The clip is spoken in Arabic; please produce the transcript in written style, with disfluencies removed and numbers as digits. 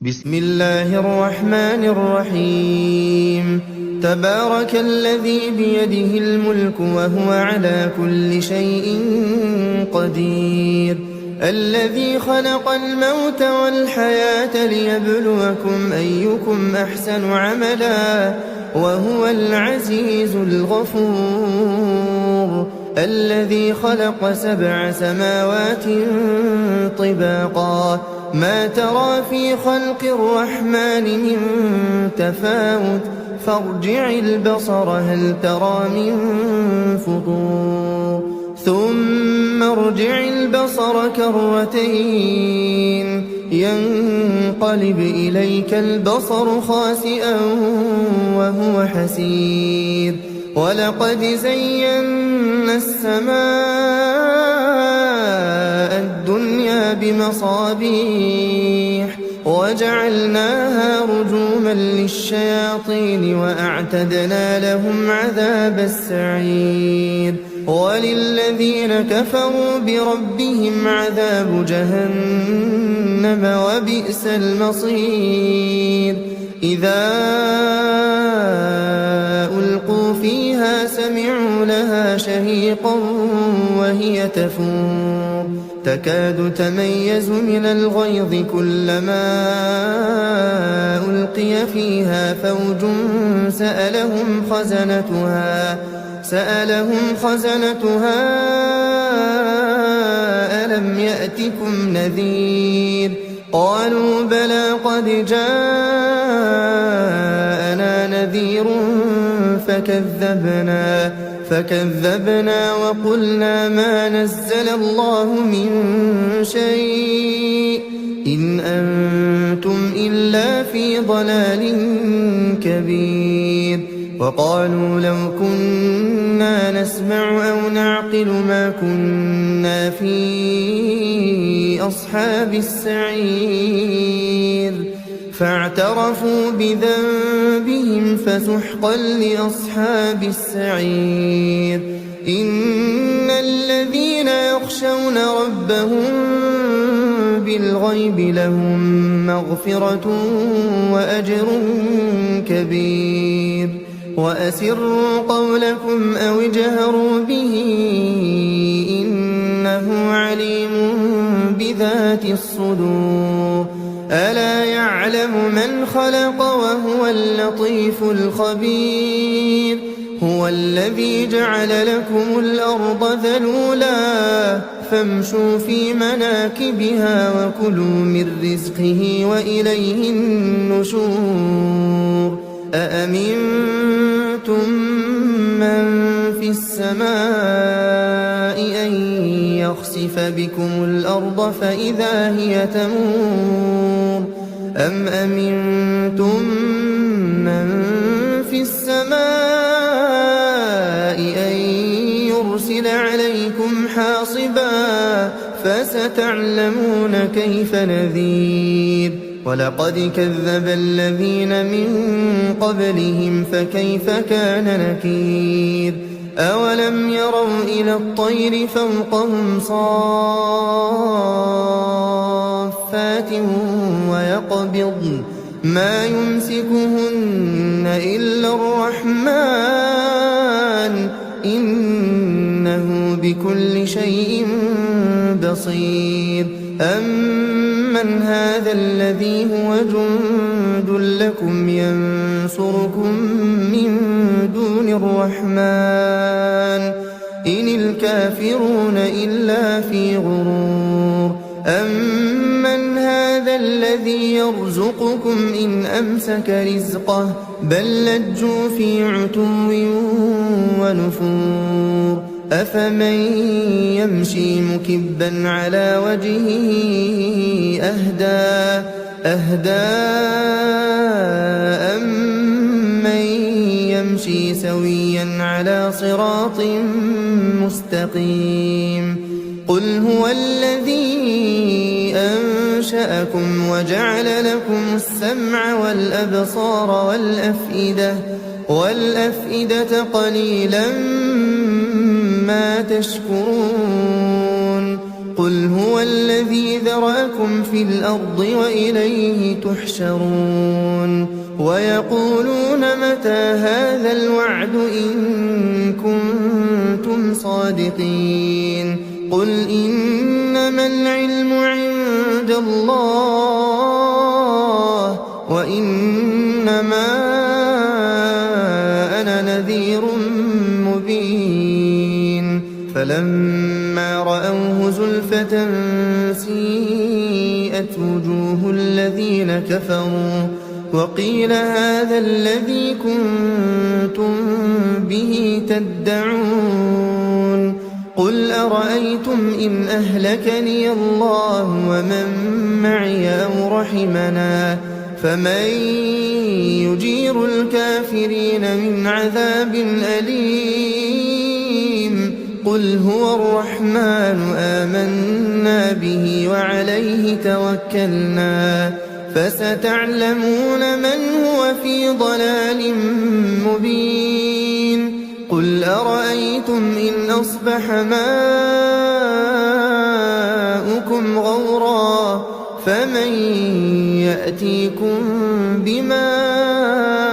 بسم الله الرحمن الرحيم تبارك الذي بيده الملك وهو على كل شيء قدير الذي خلق الموت والحياة ليبلوكم أيكم أحسن عملا وهو العزيز الغفور الذي خلق 7 سماوات طباقا ما ترى في خلق الرحمن من تفاوت فارجع البصر هل ترى من فطور ثم ارجع البصر كرتين ينقلب إليك البصر خاسئا وهو حسير ولقد زينا السماء الدنيا بمصابيح وجعلناها رجوما للشياطين وأعتدنا لهم عذاب السعير وللذين كفروا بربهم عذاب جهنم وبئس المصير إذا ألقوا فيها سمعوا لها شهيقا وهي تفور تكاد تميز من الغيظ كلما ألقي فيها فوج سألهم خزنتها ألم يأتكم نذير قالوا بلى قد جاءنا نذير فكذبنا وقلنا ما نزل الله من شيء إن أنتم إلا في ضلال كبير وقالوا لو كنا نسمع أو نعقل ما كنا في أصحاب السعير فاعترفوا بذنبهم فسحقا لأصحاب السعير إن الذين يخشون ربهم بالغيب لهم مغفرة وأجر كبير وأسروا قولكم أو اجهروا به إنه عليم بذات الصدور ألا يعلم من خلق وهو اللطيف الخبير هو الذي جعل لكم الأرض ذلولا فامشوا في مناكبها وكلوا من رزقه وإليه النشور أأمنتم من في السماء أن يخسف بكم الأرض فإذا هي تمور أم أمنتم من في السماء أن يرسل عليكم حاصبا فستعلمون كيف نذير ولقد كذب الذين من قبلهم فكيف كان نكير أولم يروا إلى الطير فوقهم صافات ويقبضن ما يمسكهن إلا الرحمن إنه بكل شيء بصير أمن هذا الذي هو جند لكم ينصركم من دون الرحمن إن الكافرون إلا في غرور أمن هذا الذي يرزقكم إن أمسك رزقه بل لجوا في عتو ونفور أفمن يمشي مكبا على وجهه أهدى أمن يمشي سويا على صراط مستقيم قل هو الذي أنشأكم وجعل لكم السمع والأبصار والأفئدة قليلا ما تشكرون قل هو الذي ذرأكم في الأرض وإليه تحشرون ويقولون متى هذا الوعد إن كنتم صادقين قل إنما العلم عند الله وإنما أنا نذير مبين فلما رأوه زلفة سيئت وجوه الذين كفروا وقيل هذا الذي كنتم به تدعون قل أرأيتم إن أهلكني الله ومن معي أو رحمنا فمن يجير الكافرين من عذاب أليم قل هو الرحمن آمنا به وعليه توكلنا فستعلمون من هو في ضلال مبين قل أرأيتم إن أصبح ماؤكم غورا فمن يأتيكم بماء